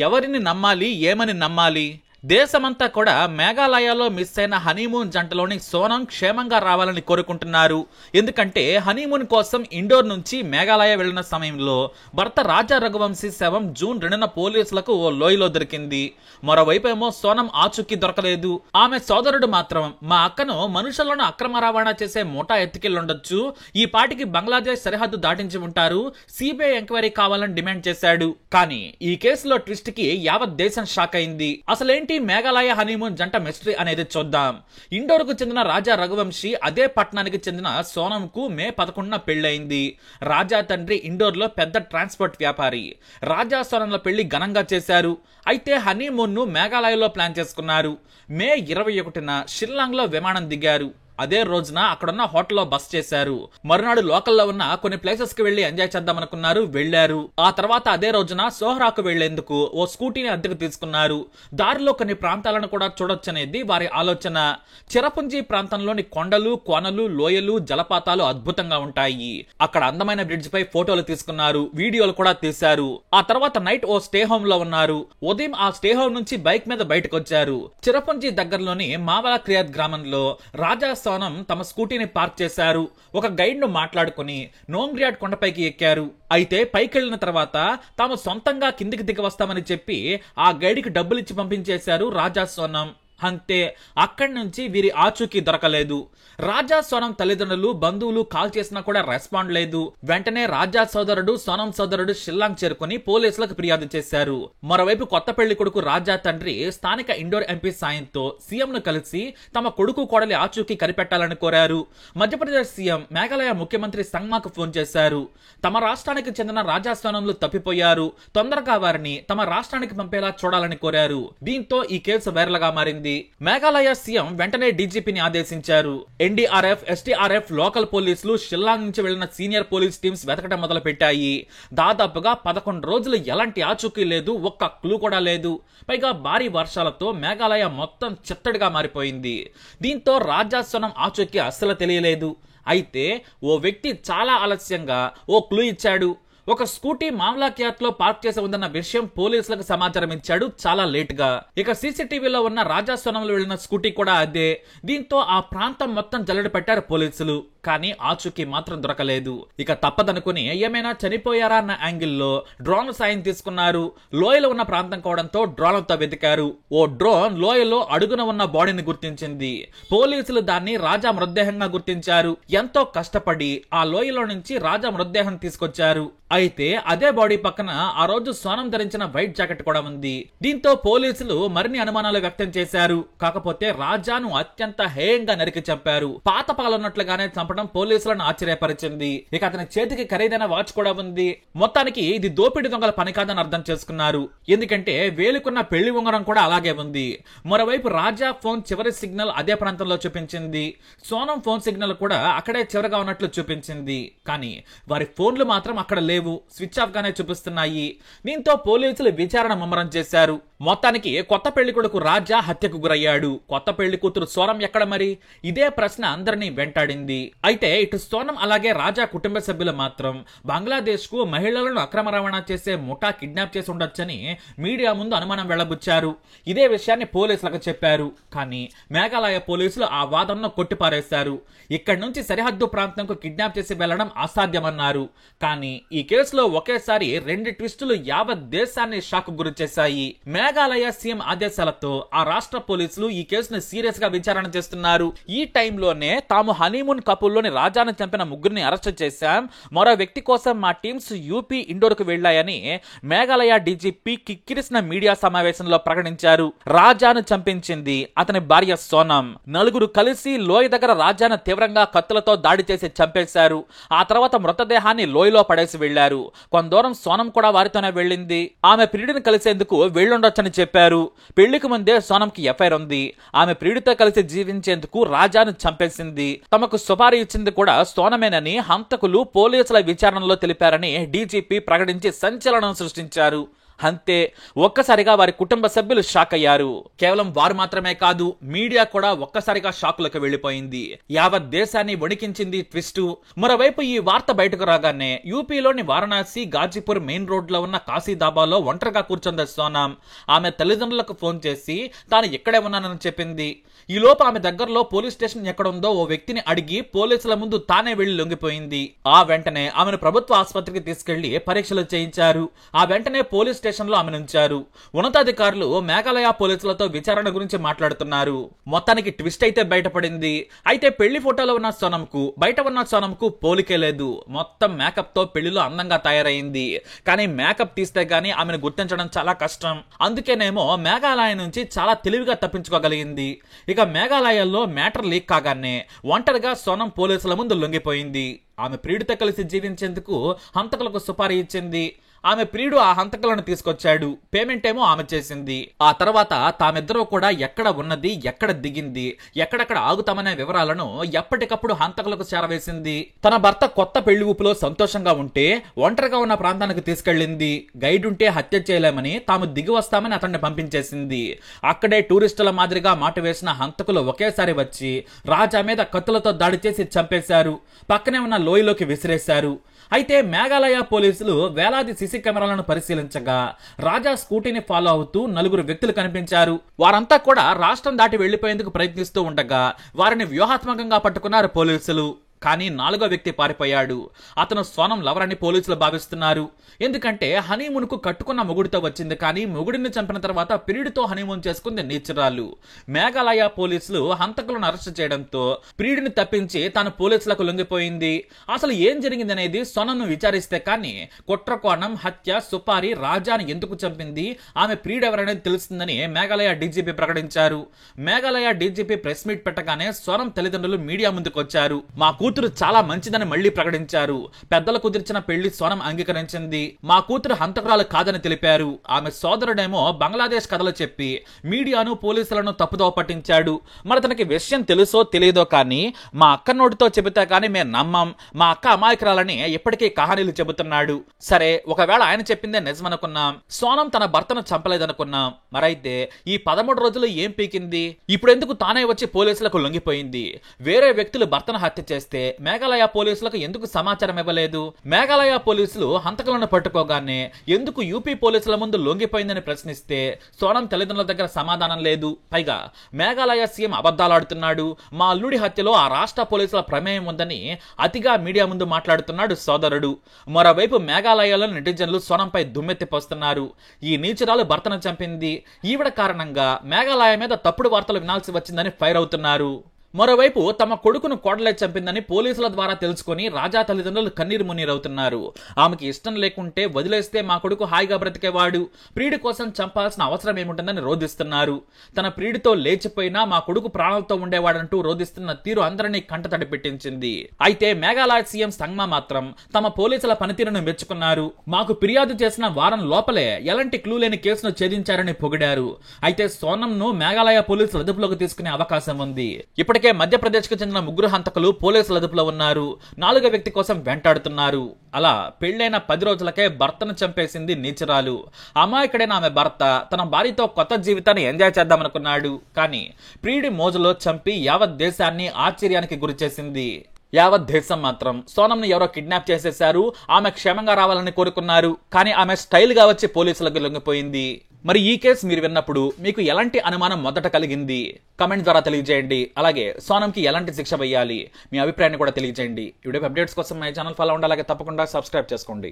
ఎవరిని నమ్మాలి, ఏమని నమ్మాలి? దేశమంతా కూడా మేఘాలయలో మిస్ అయిన హనీమూన్ జంటలోని సోనం క్షేమంగా రావాలని కోరుకుంటున్నారు. ఎందుకంటే హనీమూన్ కోసం ఇండోర్ నుంచి మేఘాలయ వెళ్లిన సమయంలో భర్త రాజా రఘువంశీ శవం జూన్ 2న పోలీసులకు ఓ లోయలో దొరికింది. మరోవైపేమో సోనం ఆచూకీ దొరకలేదు. ఆమె సోదరుడు మాత్రం మా అక్కను మనుషులను అక్రమ రవాణా చేసే ముఠా ఎత్తుకెళ్లుండొచ్చు, ఈ పాటికి బంగ్లాదేశ్ సరిహద్దు దాటించి ఉంటారు, సిబిఐ ఎంక్వైరీ కావాలని డిమాండ్ చేశాడు. కానీ ఈ కేసులో ట్విస్ట్ కి యావత్ దేశం షాక్ అయింది. అసలేంటి మేఘాలయ హనీమూన్ జంట మిస్టరీ అనేది చూద్దాం. ఇండోర్ కు చెందిన రాజా రఘువంశీ అదే పట్టణానికి చెందిన సోనం కు మే 11న పెళ్లైంది. రాజా తండ్రి ఇండోర్ లో పెద్ద ట్రాన్స్పోర్ట్ వ్యాపారి. రాజా సోనంల పెళ్లి ఘనంగా చేశారు. అయితే హనీమూన్ ను మేఘాలయలో ప్లాన్ చేసుకున్నారు. మే 21న షిల్లాంగ్ లో విమానం దిగారు. అదే రోజున అక్కడున్న హోటల్లో బస్ చేశారు. మరునాడు లోకల్లో ఉన్న కొన్ని ప్లేసెస్ కి వెళ్లి ఎంజాయ్ చేద్దాం అనుకున్నారు, వెళ్లారు. ఆ తర్వాత అదే రోజున సోహ్రాకు వెళ్లేందుకు ఓ స్కూటీని అద్దెకు తీసుకున్నారు. దారిలో కొన్ని ప్రాంతాలను కూడా చూడొచ్చనేది వారి ఆలోచన. చిరపుంజి ప్రాంతంలోని కొండలు, కోనలు, లోయలు, జలపాతాలు అద్భుతంగా ఉంటాయి. అక్కడ అందమైన బ్రిడ్జ్ పై ఫోటోలు తీసుకున్నారు, వీడియోలు కూడా తీశారు. ఆ తర్వాత నైట్ ఓ స్టే హోమ్ లో ఉన్నారు. ఉదయం ఆ స్టే హోమ్ నుంచి బైక్ మీద బయటకు వచ్చారు. చిరపుంజి దగ్గరలోని మావలా క్రియాత్ గ్రామంలో రాజా సోనం తమ స్కూటీని పార్క్ చేశారు. ఒక గైడ్ ను మాట్లాడుకుని నోంగ్రియాడ్ కొండపైకి ఎక్కారు. అయితే పైకెళ్లిన తర్వాత తాము సొంతంగా కిందికి దిగి వస్తామని చెప్పి ఆ గైడ్ కి డబ్బులిచ్చి పంపించేశారు రాజా సోనం. అంతే, అక్కడి నుంచి వీరి ఆచూకీ దొరకలేదు. రాజా సోనం తల్లిదండ్రులు, బంధువులు కాల్ చేసినా కూడా రెస్పాండ్ లేదు. వెంటనే రాజా సోదరుడు, సోనం సోదరుడు షిల్లాంగ్ చేరుకుని పోలీసులకు ఫిర్యాదు చేశారు. మరోవైపు కొత్త పెళ్లి కొడుకు రాజా తండ్రి స్థానిక ఇండోర్ ఎంపీ సాయంతో సీఎం ను కలిసి తమ కొడుకు కోడలి ఆచూకీ కనిపెట్టాలని కోరారు. మధ్యప్రదేశ్ సీఎం మేఘాలయ ముఖ్యమంత్రి సంగ్మాకు ఫోన్ చేశారు. తమ రాష్ట్రానికి చెందిన రాజా సోనంలు తప్పిపోయారు, తొందరగా వారిని తమ రాష్ట్రానికి పంపేలా చూడాలని కోరారు. దీంతో ఈ కేసు వైరల్ గా మారింది. మేఘాలయ సీఎం వెంటనే డీజీపీని ఆదేశించారు. ఎన్డీఆర్ఎఫ్, ఎస్డీఆర్ఎఫ్, లోకల్ పోలీసులు, షిల్లాంగ్ నుంచి వెళ్లిన సీనియర్ పోలీస్ టీమ్స్ వెతకడం మొదలు పెట్టాయి. దాదాపుగా 11 రోజులు ఎలాంటి ఆచూకీ లేదు, ఒక్క క్లూ కూడా లేదు. పైగా భారీ వర్షాలతో మేఘాలయ మొత్తం చిత్తడిగా మారిపోయింది. దీంతో రాజా సోనం ఆచూకీ అస్సలు తెలియలేదు. అయితే ఓ వ్యక్తి చాలా ఆలస్యంగా ఓ క్లూ ఇచ్చాడు. ఒక స్కూటీ మామ్లా క్యాట్ లో పార్క్ చేసి ఉందన్న విషయం పోలీసులకు సమాచారం ఇచ్చాడు చాలా లేట్ గా. ఇక సీసీటీవీలో ఉన్న రాజా సోనంలో వెళ్లిన స్కూటీ కూడా అదే. దీంతో ఆ ప్రాంతం మొత్తం జల్లెడ పెట్టారు పోలీసులు. కానీ ఆచూకీ మాత్రం దొరకలేదు. ఇక తప్పదనుకుని ఏమైనా చనిపోయారా అన్న యాంగిల్లో డ్రోన్ సాయం తీసుకున్నారు. లోయలో ఉన్న ప్రాంతం కావడంతో డ్రోన్లతో వెతికారు. ఓ డ్రోన్ లోయలో అడుగున ఉన్న బాడీని గుర్తించింది. పోలీసులు దాన్ని రాజా మృతదేహంగా గుర్తించారు. ఎంతో కష్టపడి ఆ లోయలో నుంచి రాజా మృతదేహం తీసుకొచ్చారు. అయితే అదే బాడీ పక్కన ఆ రోజు సోనం ధరించిన వైట్ జాకెట్ కూడా ఉంది. దీంతో పోలీసులు మరిన్ని అనుమానాలు వ్యక్తం చేశారు. కాకపోతే రాజాను అత్యంత హేయంగా నరికి చంపారు. పాత పగలున్నట్లుగానే చంపడం పోలీసులను ఆశ్చర్యపరిచింది. ఇక అతని చేతికి ఖరీదైన వాచ్ కూడా ఉంది. మొత్తానికి ఇది దోపిడీ దొంగల పని కాదని అర్థం చేసుకున్నారు. ఎందుకంటే వేలుకున్న పెళ్లి ఉంగరం కూడా అలాగే ఉంది. మరోవైపు రాజా ఫోన్ చివరి సిగ్నల్ అదే ప్రాంతంలో చూపించింది. సోనం ఫోన్ సిగ్నల్ కూడా అక్కడే చివరగా ఉన్నట్లు చూపించింది. కానీ వారి ఫోన్లు మాత్రం అక్కడ లేవు, స్విచ్ ఆఫ్ గానే చూపిస్తున్నాయి. దీంతో పోలీసులు విచారణ ముమ్మరం చేశారు. మొత్తానికి కొత్త పెళ్లి కొడుకు రాజా హత్యకు గురయ్యాడు. కొత్త పెళ్లి కూతురు సోనం ఎక్కడ మరి? ఇదే ప్రశ్న అందరినీ వెంటాడింది. అయితే ఇటు సోనం అలాగే రాజా కుటుంబ సభ్యులు మాత్రం బంగ్లాదేశ్ కు మహిళలను అక్రమ రవాణా చేసే ముఠా కిడ్నాప్ చేసి ఉండొచ్చని మీడియా ముందు అనుమానం వెళ్లబుచ్చారు. ఇదే విషయాన్ని పోలీసులకు చెప్పారు. కానీ మేఘాలయ పోలీసులు ఆ వాదనను కొట్టిపారేశారు. ఇక్కడి నుంచి సరిహద్దు ప్రాంతంకు కిడ్నాప్ చేసి వెళ్లడం అసాధ్యమన్నారు. కానీ ఈ కేసులో ఒకేసారి 2 ట్విస్టులు యావత్ దేశాన్ని షాక్ గురి చేశాయి. మేఘాలయ సీఎం ఆదేశాలతో ఆ రాష్ట్ర పోలీసులు ఈ కేసును సీరియస్ గా విచారణ చేస్తున్నారు. ఈ టైంలోనే తాము హనీమూన్ కపుల్లోని రాజాను చంపిన 3 అరెస్ట్ చేశాం, మరో వ్యక్తి కోసం మా టీమ్స్ యూపీ ఇండోర్ కు వెళ్లాయని మేఘాలయ డీజీపీ కిక్కిరిసిన మీడియా సమావేశంలో ప్రకటించారు. రాజాను చంపించింది అతని భార్య సోనం. 4 కలిసి లోయ దగ్గర రాజాను తీవ్రంగా కత్తులతో దాడి చేసి చంపేశారు. ఆ తర్వాత మృతదేహాన్ని లోయలో పడేసి వెళ్లారు. కొంత దూరం సోనం కూడా వారితోనే వెళ్ళింది. ఆమె ప్రియుడిని కలిసేందుకు వెళ్ళుండొచ్చని చెప్పారు. పెళ్లికి ముందే సోనంకి ఎఫ్ఐఆర్ ఉంది. ఆమె ప్రియుడితో కలిసి జీవించేందుకు రాజాను చంపేసింది. తమకు సుపారీ ఇచ్చింది కూడా సోనమేనని హంతకులు పోలీసుల విచారణలో తెలిపారని డీజీపీ ప్రకటించి సంచలనం సృష్టించారు. అంతే, ఒక్కసారిగా వారి కుటుంబ సభ్యులు షాక్ అయ్యారు. కేవలం వారు మాత్రమే కాదు, మీడియా కూడా ఒక్కసారిగా షాకులకు వెళ్లిపోయింది. యావత్ దేశాన్ని వణికించింది ట్విస్ట్. మరోవైపు ఈ వార్త బయటకు రాగానే యూపీలోని వారణాసి గాజీపూర్ మెయిన్ రోడ్ లో ఉన్న కాశీదాబాలో ఒంటరిగా కూర్చుంది సోనం. ఆమె తల్లిదండ్రులకు ఫోన్ చేసి తాను ఇక్కడే ఉన్నానని చెప్పింది. ఈ లోపు ఆమె దగ్గరలో పోలీస్ స్టేషన్ ఎక్కడుందో ఓ వ్యక్తిని అడిగి పోలీసుల ముందు తానే వెళ్లి లొంగిపోయింది. ఆ వెంటనే ఆమెను ప్రభుత్వ ఆసుపత్రికి తీసుకెళ్లి పరీక్షలు చేయించారు. ఆ వెంటనే పోలీస్ స్టేషన్ లో ఆమెను ఉంచారు. ఉన్నతాధికారులు మేఘాలయ పోలీసులతో విచారణ గురించి మాట్లాడుతున్నారు. మొత్తానికి ట్విస్ట్ అయితే బయటపడింది. అయితే పెళ్లి ఫోటోలో ఉన్న సోనంకు బయట ఉన్న సోనంకు పోలికే లేదు. మొత్తం మేకప్ తో పెళ్లిలో అందంగా తయారైంది. కానీ మేకప్ తీస్తే గానీ ఆమెను గుర్తించడం చాలా కష్టం. అందుకేనేమో మేఘాలయ నుంచి చాలా తెలివిగా తప్పించుకోగలిగింది. ఇక మేఘాలయాల్లో మ్యాటర్ లీక్ కాగానే ఒంటరిగా సోనం పోలీసుల ముందు లొంగిపోయింది. ఆమె ప్రియుడితో కలిసి జీవించేందుకు హంతకులకు సుపారీ ఇచ్చింది. ఆమె ప్రియుడు ఆ హంతకులను తీసుకొచ్చాడు. పేమెంట్ ఏమో ఆమె చేసింది. ఆ తర్వాత తామిద్దరూ కూడా ఎక్కడ ఉన్నది, ఎక్కడ దిగింది, ఎక్కడెక్కడ ఆగుతామనే వివరాలను ఎప్పటికప్పుడు హంతకులకు చేరవేసింది. తన భర్త కొత్త పెళ్లి ఊపులో సంతోషంగా ఉంటే ఒంటరిగా ఉన్న ప్రాంతానికి తీసుకెళ్లింది. గైడ్ ఉంటే హత్య చేయలేమని తాము దిగి వస్తామని అతన్ని పంపించేసింది. అక్కడే టూరిస్టుల మాదిరిగా మాట వేసిన హంతకులు ఒకేసారి వచ్చి రాజా మీద కత్తులతో దాడి చేసి చంపేశారు. పక్కనే ఉన్న లోయలోకి విసిరేశారు. అయితే మేఘాలయ పోలీసులు వేలాది సీసీ కెమెరాలను పరిశీలించగా రాజా స్కూటీని ఫాలో అవుతూ 4 వ్యక్తులు కనిపించారు. వారంతా కూడా రాష్ట్రం దాటి వెళ్లిపోయేందుకు ప్రయత్నిస్తూ ఉండగా వారిని వ్యూహాత్మకంగా పట్టుకున్నారు పోలీసులు. కానీ 4వ వ్యక్తి పారిపోయాడు. అతను సోనం లవర్ అని పోలీసులు భావిస్తున్నారు. ఎందుకంటే హనీమూన్ కు కట్టుకున్న మొగుడితో వచ్చింది, కానీ మొగుడిని చంపిన తర్వాత ప్రియుడితో హనీమూన్ చేసుకుంది నేచురాలు. మేఘాలయ పోలీసులు హంతకులను అరెస్ట్ చేయడంతో ప్రియుడిని తప్పించి తాను పోలీసులకు లొంగిపోయింది. అసలు ఏం జరిగిందనేది సోనంను విచారిస్తే కానీ కుట్ర కోణం, హత్య, సుపారీ, రాజాని ఎందుకు చంపింది, ఆమె ప్రియుడెవరనేది తెలుస్తుందని మేఘాలయ డీజీపీ ప్రకటించారు. మేఘాలయ డీజీపీ ప్రెస్ మీట్ పెట్టగానే సోనం తల్లిదండ్రులు మీడియా ముందుకొచ్చారు. మా కూతురు చాలా మంచిదని మళ్లీ ప్రకటించారు. పెద్దలు కుదిర్చిన పెళ్లి సోనం అంగీకరించింది. మా కూతురు హంతకురాలు కాదని తెలిపారు. ఆమె సోదరుడేమో బంగ్లాదేశ్ కథలు చెప్పి మీడియాను, పోలీసులను తప్పుదోవ పట్టించాడు. మరి తనకి విషయం తెలుసో తెలియదో కానీ మా అక్క నోటితో చెబితే కానీ మేము నమ్మం, మా అక్క అమాయకురాలని ఇప్పటికీ కహానీలు చెబుతున్నాడు. సరే, ఒకవేళ ఆయన చెప్పిందే నిజమనుకున్నాం, సోనం తన భర్తను చంపలేదనుకున్నాం. మరైతే ఈ 13 రోజులు ఏం పీకింది? ఇప్పుడెందుకు తానే వచ్చి పోలీసులకు లొంగిపోయింది? వేరే వ్యక్తులు భర్తను హత్య చేస్తే మేఘాలయ పోలీసులకు ఎందుకు సమాచారం ఇవ్వలేదు? మేఘాలయ పోలీసులు హంతకులను పట్టుకోగానే ఎందుకు యూపీ పోలీసుల ముందు లొంగిపోయిందని ప్రశ్నిస్తే సోనం తల్లిదండ్రుల దగ్గర సమాధానం లేదు. పైగా మేఘాలయ సీఎం అబద్ధాలాడుతున్నాడు. మా అల్లుడి హత్యలో ఆ రాష్ట్ర పోలీసుల ప్రమేయం ఉందని అతిగా మీడియా ముందు మాట్లాడుతున్నాడు సోదరుడు. మరోవైపు మేఘాలయలో నెటిజన్లు సోనంపై దుమ్మెత్తిపోస్తున్నారు. ఈ నీచురాలు భర్తను చంపింది, ఈవిడ కారణంగా మేఘాలయ మీద తప్పుడు వార్తలు వినాల్సి వచ్చిందని ఫైర్ అవుతున్నారు. మరోవైపు తమ కొడుకును కోడలే చంపిందని పోలీసుల ద్వారా తెలుసుకుని రాజా తల్లిదండ్రులు కన్నీరు మున్నీరవుతున్నారు. ఆమెకి ఇష్టం లేకుంటే వదిలేస్తే మా కొడుకు హాయిగా బ్రతికేవాడు, ప్రియుడి కోసం చంపాల్సిన అవసరం ఏముంటుందని రోధిస్తున్నారు. తన ప్రియుడితో లేచిపోయినా మా కొడుకు ప్రాణాలతో ఉండేవాడంటూ రోధిస్తున్న తీరు అందరినీ కంటతడి పెట్టించింది. అయితే మేఘాలయ సీఎం సంగ్మా మాత్రం తమ పోలీసుల పనితీరును మెచ్చుకున్నారు. మాకు ఫిర్యాదు చేసిన వారం లోపలే ఎలాంటి క్లూ లేని కేసును ఛేదించారని పొగిడారు. అయితే సోనంను మేఘాలయ పోలీసులు అదుపులోకి తీసుకునే అవకాశం ఉంది. ఇప్పటికే మధ్యప్రదేశ్ కు చెందిన 3 హంతకులు పోలీసుల అదుపులో ఉన్నారు. 4వ వ్యక్తి కోసం వెంటాడుతున్నారు. అలా పెళ్లైన 10 రోజులకే భర్తను చంపేసింది నీచురాలు. అమాయకుడైన ఆమె భర్త తన భార్యతో కొత్త జీవితాన్ని ఎంజాయ్ చేద్దామనుకున్నాడు. కానీ ప్రియుడి మోజులో చంపి యావత్ దేశాన్ని ఆశ్చర్యానికి గురిచేసింది. యావత్ దేశం మాత్రం సోనంను ఎవరో కిడ్నాప్ చేసేశారు, ఆమె క్షేమంగా రావాలని కోరుకున్నారు. కానీ ఆమె స్టైల్ గా వచ్చి పోలీసులకు లొంగిపోయింది. మరి ఈ కేసు మీరు విన్నప్పుడు మీకు ఎలాంటి అనుమానం మొదట కలిగింది? కమెంట్ ద్వారా తెలియజేయండి. అలాగే సోనంకి ఎలాంటి శిక్ష వేయాలి, మీ అభిప్రాయాన్ని కూడా తెలియజేయండి. వీడియో అప్డేట్స్ కోసం మా ఛానల్ ఫాలో అవ్వండి. అలాగే తప్పకుండా సబ్స్క్రైబ్ చేసుకోండి.